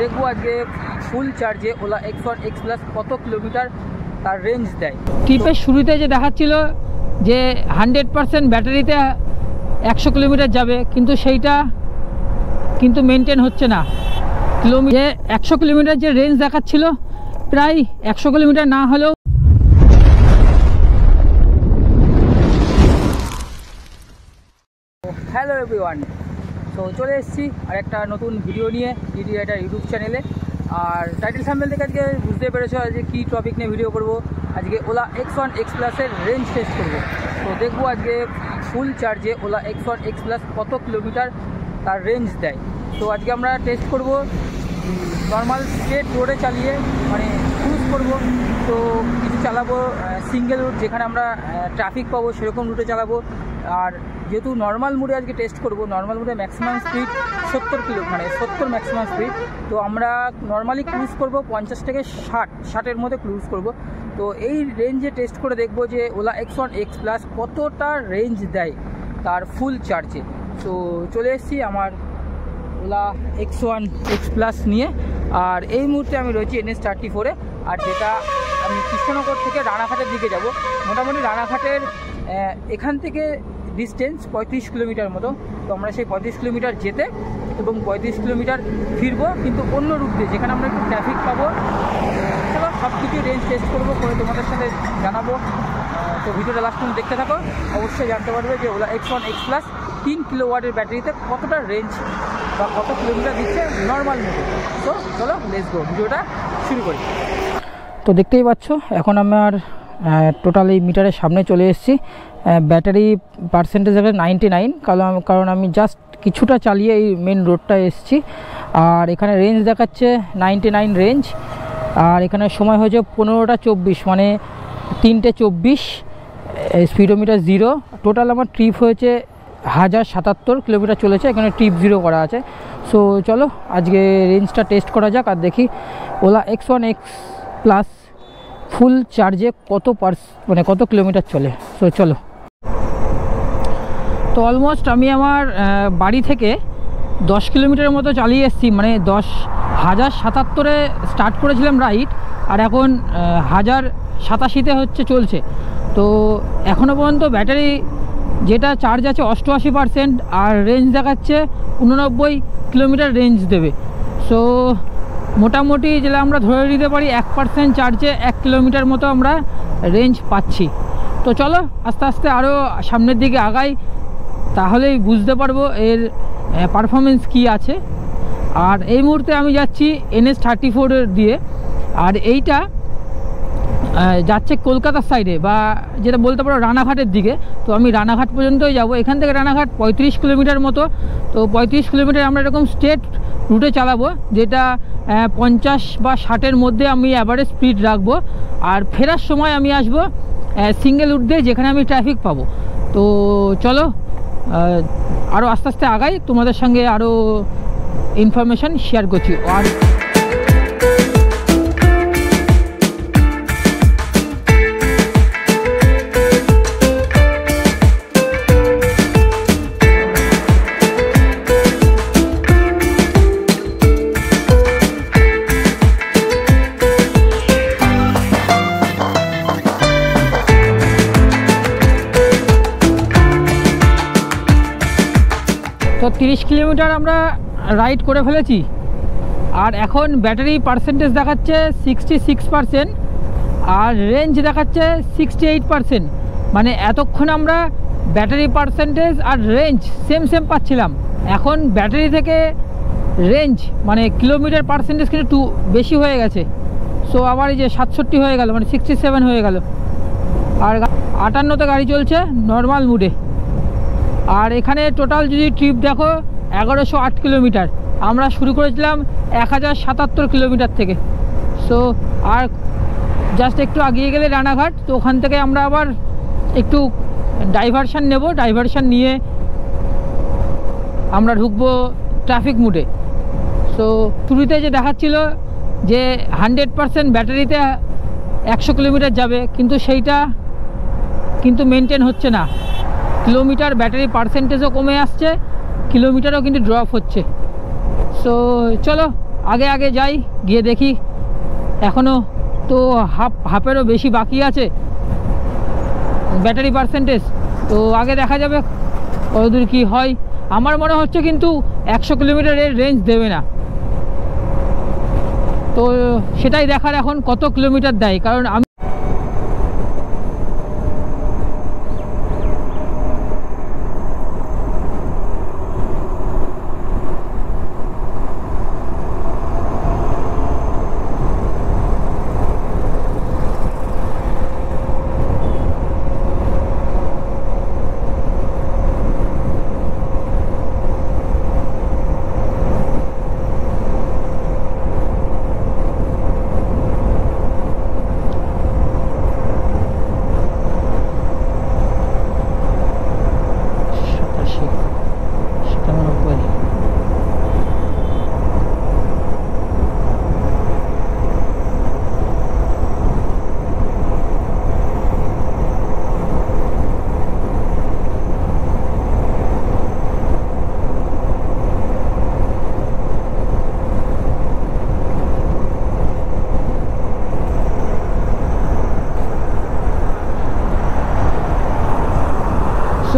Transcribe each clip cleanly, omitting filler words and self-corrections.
দেখবো আজকে ফুল চার্জে ওলা X1 X Plus কত কিলোমিটার তার রেঞ্জ দেয়। ট্রিপের শুরুতে যে দেখাচ্ছিল যে 100% ব্যাটারিতে 100 কিলোমিটার যাবে, কিন্তু সেইটা কিন্তু মেনটেন হচ্ছে না। যে 100 কিলোমিটার যে রেঞ্জ দেখাচ্ছিল, প্রায় 100 কিলোমিটার না হলেও হ্যালো এভরিওয়ান, তো চলে এসেছি আর একটা নতুন ভিডিও নিয়ে ডিডি রাইডার ইউটিউব চ্যানেলে। আর টাইটেল সামনেল থেকে আজকে বুঝতে পেরেছো আজকে কী টপিক নিয়ে ভিডিও করব। আজকে ওলা X1 X Plus-এর রেঞ্জ টেস্ট করব। তো দেখবো আজকে ফুল চার্জে ওলা X1 X Plus কত কিলোমিটার তার রেঞ্জ দেয়। তো আজকে আমরা টেস্ট করব নর্মাল স্ট্রেট রোডে চালিয়ে, মানে ক্রুজ করব। তো কিছু চালাবো সিঙ্গেল রুট, যেখানে আমরা ট্রাফিক পাবো সেরকম রুটে চালাবো। আর যেহেতু নর্মাল মোডে আজকে টেস্ট করব, নর্মাল মোডে ম্যাক্সিমাম স্পিড 70 ম্যাক্সিমাম স্পিড। তো আমরা নর্মালি ক্রুজ করব 50 থেকে 60-60-এর মধ্যে ক্রুজ করব। তো এই রেঞ্জে টেস্ট করে দেখব যে ওলা X1 X Plus কতটা রেঞ্জ দেয় তার ফুল চার্জে। তো চলে এসেছি আমার ওলা X1 X Plus নিয়ে। আর এই মুহূর্তে আমি রয়েছি NH34-এ। আর যেটা আমি কৃষ্ণনগর থেকে রানাঘাটের দিকে যাব। মোটামুটি রানাঘাটের এখান থেকে ডিস্টেন্স 35 কিলোমিটার মতো। তো আমরা সেই 35 কিলোমিটার যেতে এবং 35 কিলোমিটার ফিরবো, কিন্তু অন্য রুট দিয়ে, যেখানে আমরা একটু ট্রাফিক পাবো। চলো সব কিছু রেঞ্জ টেস্ট করবো, করে তোমাদের সাথে জানাবো। তো ভিডিওটা লাস্ট পর্যন্ত দেখতে থাকো, অবশ্যই জানতে পারবে যে ওলা X1 X Plus 3 কিলোওয়াটের ব্যাটারিতে কতটা রেঞ্জ বা কত কিলোমিটার দিচ্ছে নর্মাল মোডে। তো চলো লেটস গো, ভিডিওটা শুরু করি। তো দেখতেই পাচ্ছ এখন আমার টোটাল এই মিটারের সামনে চলে এসেছি। ব্যাটারি পার্সেন্টেজ আছে 99, কারণ আমি জাস্ট কিছুটা চালিয়ে এই মেন রোডটা এসেছি। আর এখানে রেঞ্জ দেখাচ্ছে 99 রেঞ্জ। আর এখানে সময় হয়েছে 15:24, মানে 3:24। স্পিডোমিটার 0। টোটাল আমার ট্রিপ হয়েছে 1077 কিলোমিটার চলেছে। এখানে ট্রিপ 0 করা আছে। সো চলো আজকে রেঞ্জটা টেস্ট করা যাক আর দেখি ওলা X1 X Plus ফুল চার্জে কত কিলোমিটার চলে। সো চলো। তো অলমোস্ট আমি আমার বাড়ি থেকে 10 কিলোমিটারের মতো চালিয়ে এসেছি, মানে 10,077-এ স্টার্ট করেছিলাম রাইড, আর এখন 1087-তে চলছে। তো এখনও পর্যন্ত ব্যাটারি যেটা চার্জ আছে 88%, আর রেঞ্জ দেখাচ্ছে 89 কিলোমিটার রেঞ্জ দেবে। সো মোটামুটি যেটা আমরা ধরে নিতে পারি 1% চার্জে 1 কিলোমিটার মতো আমরা রেঞ্জ পাচ্ছি। তো চলো আস্তে আস্তে আরও সামনের দিকে আগাই, তাহলেই বুঝতে পারবো এর পারফরমেন্স কি আছে। আর এই মুহূর্তে আমি যাচ্ছি NH34 দিয়ে। আর এইটা যাচ্ছে কলকাতার সাইডে, বা যেটা বলতে পারো রানাঘাটের দিকে। তো আমি রানাঘাট পর্যন্তই যাব। এখান থেকে রানাঘাট 35 কিলোমিটার মতো। তো 35 কিলোমিটার আমরা এরকম স্ট্রেট রুটে চালাবো, যেটা 50 বা 60-এর মধ্যে আমি অ্যাভারেজ স্পিড রাখবো। আর ফেরার সময় আমি আসবো সিঙ্গেল রুট দিয়ে, যেখানে আমি ট্রাফিক পাবো। তো চলো আরও আস্তে আস্তে আগাই, তোমাদের সঙ্গে আরও ইনফরমেশান শেয়ার করছি। আর তো 30 কিলোমিটার আমরা রাইড করে ফেলেছি। আর এখন ব্যাটারি পার্সেন্টেজ দেখাচ্ছে 66%, আর রেঞ্জ দেখাচ্ছে 68%। মানে এতক্ষণ আমরা ব্যাটারি পার্সেন্টেজ আর রেঞ্জ সেম পাচ্ছিলাম। এখন ব্যাটারি থেকে রেঞ্জ মানে কিলোমিটার পার্সেন্টেজ কিন্তু একটু বেশি হয়ে গেছে। সো আবার এই যে 67 হয়ে গেল, মানে 67 হয়ে গেল। আর 58-তে গাড়ি চলছে নর্মাল মুডে। আর এখানে টোটাল যদি ট্রিপ দেখো 1108 কিলোমিটার। আমরা শুরু করেছিলাম 1077 কিলোমিটার থেকে। সো আর জাস্ট একটু এগিয়ে গেলে রানাঘাট। তো ওখান থেকে আমরা আবার একটু ডাইভারশান নেব, ডাইভারশান নিয়ে আমরা ঢুকবো ট্রাফিক মুডে। সো শুরুতে যে দেখাচ্ছিল যে 100% ব্যাটারিতে 100 কিলোমিটার যাবে, কিন্তু সেইটা কিন্তু মেনটেন হচ্ছে না। কিলোমিটার ব্যাটারি পার্সেন্টেজও কমে আসছে, কিলোমিটারও কিন্তু ড্রপ হচ্ছে। সো চলো আগে আগে যাই, গিয়ে দেখি এখনও তো হাফেরও বেশি বাকি আছে ব্যাটারি পার্সেন্টেজ। তো আগে দেখা যাবে কতদূর কি হয়। আমার মনে হচ্ছে কিন্তু 100 কিলোমিটারের রেঞ্জ দেবে না, তো সেটাই দেখার এখন কত কিলোমিটার দেয়। কারণ আমি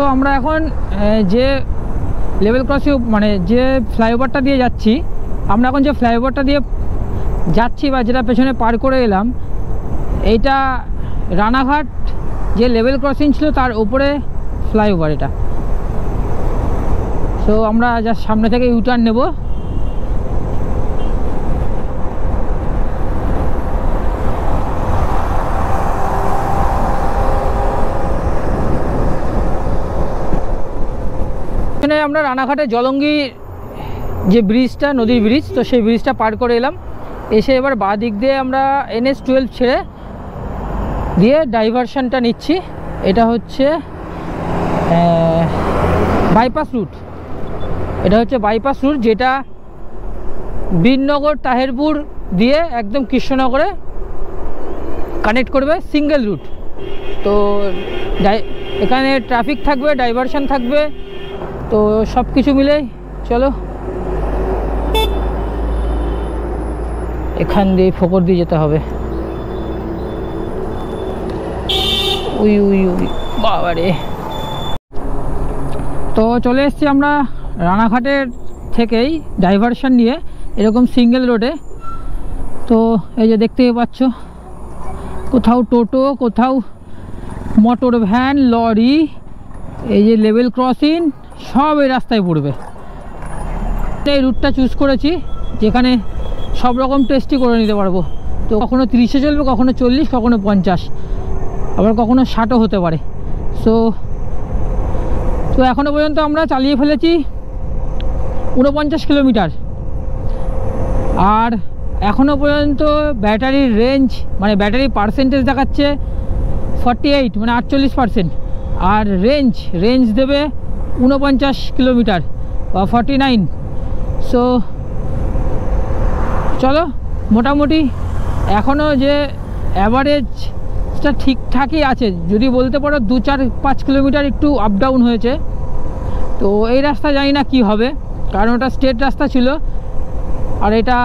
তো আমরা এখন যে লেভেল ক্রসিং মানে যে ফ্লাইওভারটা দিয়ে যাচ্ছি, আমরা এখন যে ফ্লাইওভারটা দিয়ে যাচ্ছি বা যেটা পেছনে পার করে এলাম, এইটা রানাঘাট যে লেভেল ক্রসিং ছিল তার উপরে ফ্লাইওভার এটা। তো আমরা যা সামনে থেকে ইউটার্ন নেব। এখানে আমরা রানাঘাটে জলঙ্গি যে ব্রিজটা, নদীর ব্রিজ, তো সেই ব্রিজটা পার করে এলাম। এসে এবার বাঁ দিক দিয়ে আমরা NH-12 ছেড়ে দিয়ে ডাইভারশনটা নিচ্ছি। এটা হচ্ছে বাইপাস রুট, এটা হচ্ছে বাইপাস রুট যেটা বীরনগর তাহেরপুর দিয়ে একদম কৃষ্ণনগরে কানেক্ট করবে, সিঙ্গেল রুট। তো এখানে ট্রাফিক থাকবে, ডাইভারশন থাকবে, তো সব কিছু মিলেই চলো এখান দিয়ে ফোকর দিয়ে যেতে হবে। উই উই উই বাবারে। তো চলে এসেছি আমরা রানাঘাটের থেকেই ডাইভারশন নিয়ে এরকম সিঙ্গেল রোডে। তো এই যে দেখতেই পাচ্ছ, কোথাও টোটো, কোথাও মোটর ভ্যান, লরি, এই যে লেভেল ক্রসিং সব এই রাস্তায় পড়বে। এই রুটটা চুজ করেছি যেখানে সব রকম টেস্টই করে নিতে পারবো। তো কখনো 30-এ চলবে, কখনো 40, কখনো 50, আবার কখনো 60ও হতে পারে। তো এখনও পর্যন্ত আমরা চালিয়ে ফেলেছি 49 কিলোমিটার। আর এখনও পর্যন্ত ব্যাটারির রেঞ্জ মানে ব্যাটারির পার্সেন্টেজ দেখাচ্ছে 48 মানে 48%, আর রেঞ্জ দেবে 49 কিলোমিটার বা 49। সো চলো, মোটামুটি এখনও যে অ্যাভারেজটা ঠিকঠাকই আছে, যদি বলতে পারো 2-4-5 কিলোমিটার একটু আপ ডাউন হয়েছে। তো এই রাস্তা জানি না কি হবে, কারণ ওটা স্ট্রেট রাস্তা ছিল, আর এটা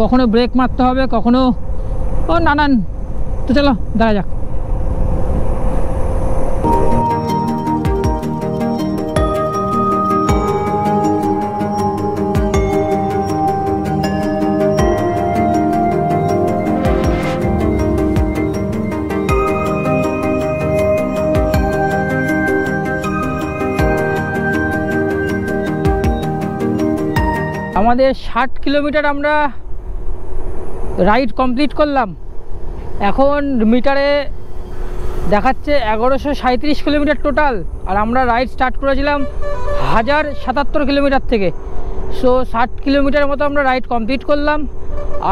কখনো ব্রেক মারতে হবে, কখনো নানান। তো চলো দেখা যাক। আমাদের 60 কিলোমিটার আমরা রাইড কমপ্লিট করলাম। এখন মিটারে দেখাচ্ছে 1137 কিলোমিটার টোটাল, আর আমরা রাইড স্টার্ট করেছিলাম 1077 কিলোমিটার থেকে। সো 60 কিলোমিটার মতো আমরা রাইড কমপ্লিট করলাম।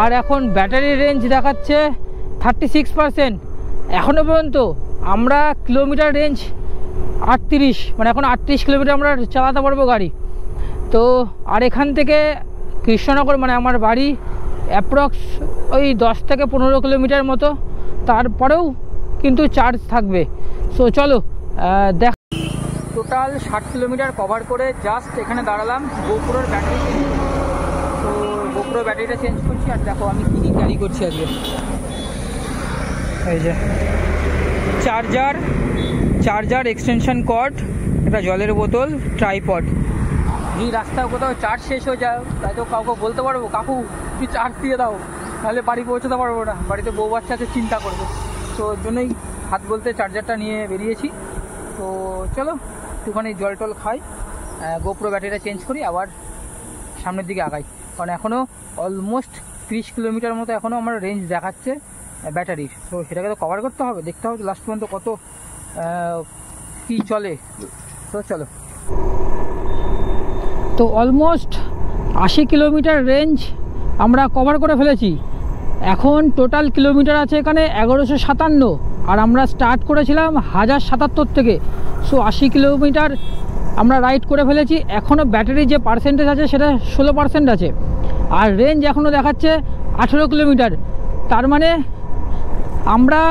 আর এখন ব্যাটারির রেঞ্জ দেখাচ্ছে 36%। এখনও পর্যন্ত আমরা কিলোমিটার রেঞ্জ 38, মানে এখন 38 কিলোমিটার আমরা চালাতে পারবো গাড়ি। তো আর এখান থেকে কৃষ্ণনগর মানে আমার বাড়ি অ্যাপ্রক্স ওই 10 থেকে 15 কিলোমিটার মতো, তারপরেও কিন্তু চার্জ থাকবে। সো চলো দেখ। টোটাল 60 কিলোমিটার কভার করে জাস্ট এখানে দাঁড়ালাম গোপুরের ব্যাটারি। তো গোপুর গোপ্রো ব্যাটারিটা চেঞ্জ করছি। আর দেখো আমি কী ক্যারি করছি আজকে, এই যে চার্জার এক্সটেনশন কর্ড, একটা জলের বোতল, ট্রাইপড। এই রাস্তায় কোথাও চার্জ শেষ হয়ে যায় তাই তো কাউকে বলতে পারবো কাকু তুই চার্জ দিয়ে দাও, তাহলে বাড়ি পৌঁছতে পারবো না, বাড়িতে বউ বাচ্চা আছে চিন্তা করবে। তো ওর জন্যই হাত বলতে চার্জারটা নিয়ে বেরিয়েছি। তো চলো একটুখানি জল টল খাই, গোপ্রো ব্যাটারিটা চেঞ্জ করি, আবার সামনের দিকে আগাই। কারণ এখনও অলমোস্ট 30 কিলোমিটার মতো এখনও আমার রেঞ্জ দেখাচ্ছে ব্যাটারির। তো সেটাকে তো কভার করতে হবে, দেখতে হবে লাস্ট পর্যন্ত কত কী চলে। তো চলো, তো অলমোস্ট 80 কিলোমিটার রেঞ্জ আমরা কভার করে ফেলেছি। এখন টোটাল কিলোমিটার আছে এখানে 1157, আর আমরা স্টার্ট করেছিলাম 1077 থেকে। সো 80 কিলোমিটার আমরা রাইড করে ফেলেছি। এখনও ব্যাটারির যে পার্সেন্টেজ আছে সেটা 16% আছে, আর রেঞ্জ এখনও দেখাচ্ছে 18 কিলোমিটার। তার মানে আমরা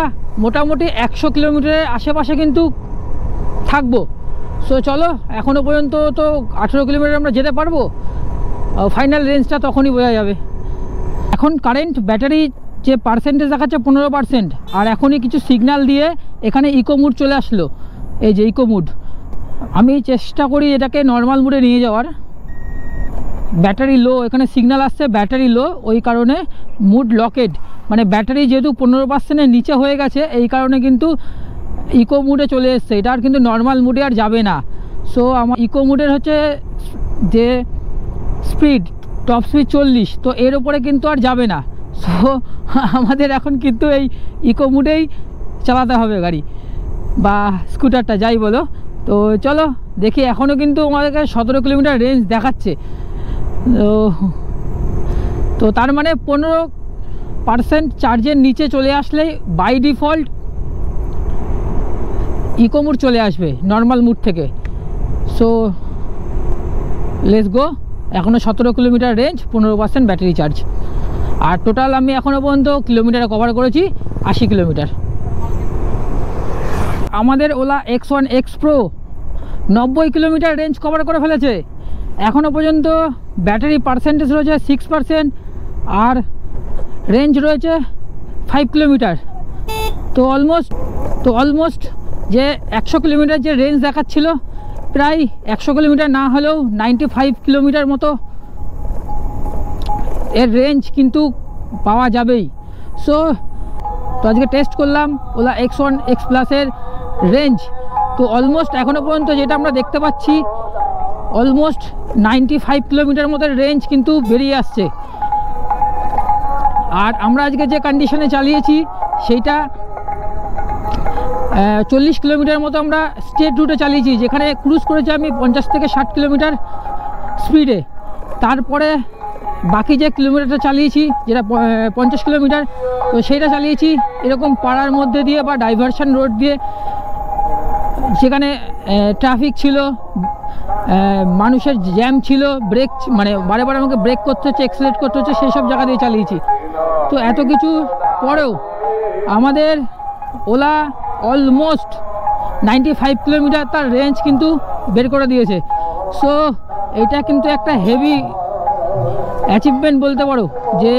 মোটামুটি 100 কিলোমিটারের আশেপাশে কিন্তু থাকবো। সো চলো, এখনও পর্যন্ত তো 18 কিলোমিটার আমরা যেতে পারবো, ফাইনাল রেঞ্জটা তখনই বোঝা যাবে। এখন কারেন্ট ব্যাটারি যে পার্সেন্টেজ দেখাচ্ছে 15%, আর এখনই কিছু সিগন্যাল দিয়ে এখানে ইকো মুড চলে আসলো। এই যে ইকো মুড, আমি চেষ্টা করি এটাকে নর্মাল মুডে নিয়ে যাওয়ার। ব্যাটারি লো, এখানে সিগন্যাল আসছে ব্যাটারি লো, ওই কারণে মুড লকেড, মানে ব্যাটারি যেহেতু 15%-এর নিচে হয়ে গেছে এই কারণে কিন্তু ইকো মুডে চলে এসছে। এটা আর কিন্তু নর্মাল মুডে আর যাবে না। সো আমার ইকো মুডের হচ্ছে যে স্পিড, টপ স্পিড 40, তো এর উপরে কিন্তু আর যাবে না। সো আমাদের এখন কিন্তু এই ইকো মুডেই চালাতে হবে গাড়ি বা স্কুটারটা, যাই বলো। তো চলো দেখি, এখনও কিন্তু আমাদেরকে 17 কিলোমিটার রেঞ্জ দেখাচ্ছে। তো তার মানে 15% চার্জের নিচে চলে আসলেই বাই ডিফল্ট ইকো মুড চলে আসবে নর্মাল মুড থেকে। সো লেটস গো, এখনও 17 কিলোমিটার রেঞ্জ, 15% ব্যাটারি চার্জ, আর টোটাল আমি এখনও পর্যন্ত কিলোমিটারে কভার করেছি 80 কিলোমিটার। আমাদের OLA X1 X Pro 90 kilometre range cover করে ফেলেছে। এখনও পর্যন্ত ব্যাটারি পার্সেন্টেজ রয়েছে 6%, আর রেঞ্জ রয়েছে 5 কিলোমিটার। তো অলমোস্ট যে 100 কিলোমিটার যে রেঞ্জ দেখাচ্ছিল, প্রায় 100 কিলোমিটার না হলেও 95 কিলোমিটার মতো এর রেঞ্জ কিন্তু পাওয়া যাবেই। সো তো আজকে টেস্ট করলাম ওলা X1 X Plus-এর রেঞ্জ। তো অলমোস্ট এখনও পর্যন্ত যেটা আমরা দেখতে পাচ্ছি, অলমোস্ট 95 কিলোমিটার মতো রেঞ্জ কিন্তু বেরিয়ে আসছে। আর আমরা আজকে যে কন্ডিশনে চালিয়েছি সেইটা 40 কিলোমিটার মতো আমরা স্টেট রুটে চালিয়েছি, যেখানে ক্রুজ করেছি আমি 50 থেকে 60 কিলোমিটার স্পিডে। তারপরে বাকি যে কিলোমিটারটা চালিয়েছি, যেটা 50 কিলোমিটার, তো সেইটা চালিয়েছি এরকম পাড়ার মধ্যে দিয়ে বা ডাইভারশন রোড দিয়ে, সেখানে ট্রাফিক ছিল, মানুষের জ্যাম ছিল, ব্রেক মানে বারে বারে আমাকে ব্রেক করতে হচ্ছে, এক্সিলেট করতে হচ্ছে, সেই সব জায়গা দিয়ে চালিয়েছি। তো এত কিছু পরেও আমাদের ওলা অলমোস্ট 95 কিলোমিটার তার রেঞ্জ কিন্তু বের করে দিয়েছে। সো এটা কিন্তু একটা হেভি অ্যাচিভমেন্ট বলতে পারো, যে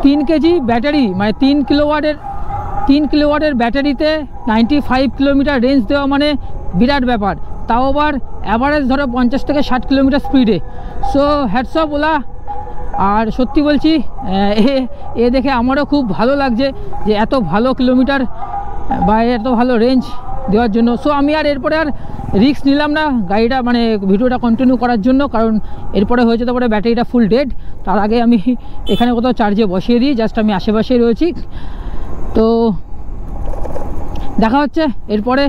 3 কেজি ব্যাটারি, মানে 3 কিলোওয়াটের ব্যাটারিতে 95 কিলোমিটার রেঞ্জ দেওয়া মানে বিরাট ব্যাপার, তাও আবার অ্যাভারেজ ধরো 50 থেকে 60 কিলোমিটার স্পিডে। So hats off Ola. আর সত্যি বলছি, এ দেখে আমারও খুব ভালো লাগছে যে এত ভালো কিলোমিটার বা এত ভালো রেঞ্জ দেওয়ার জন্য। সো আমি আর এরপরে আর রিস্ক নিলাম না গাড়িটা, মানে ভিডিওটা কন্টিনিউ করার জন্য, কারণ এরপরে হয়ে যেতে পারে ব্যাটারিটা ফুল ডেড। তার আগে আমি এখানে কোথাও চার্জে বসিয়ে দিই, জাস্ট আমি আশেপাশেই রয়েছি। তো দেখা হচ্ছে এরপরে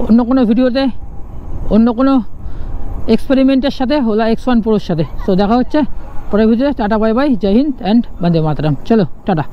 অন্য কোনো ভিডিওতে, অন্য কোনো এক্সপেরিমেন্টের সাথে, ওলা X1 Proর সাথে। সো দেখা হচ্ছে পরের ভিডিওতে। Tata, bye bye, Jai Hind and Bande Mataram. চলো টাটা।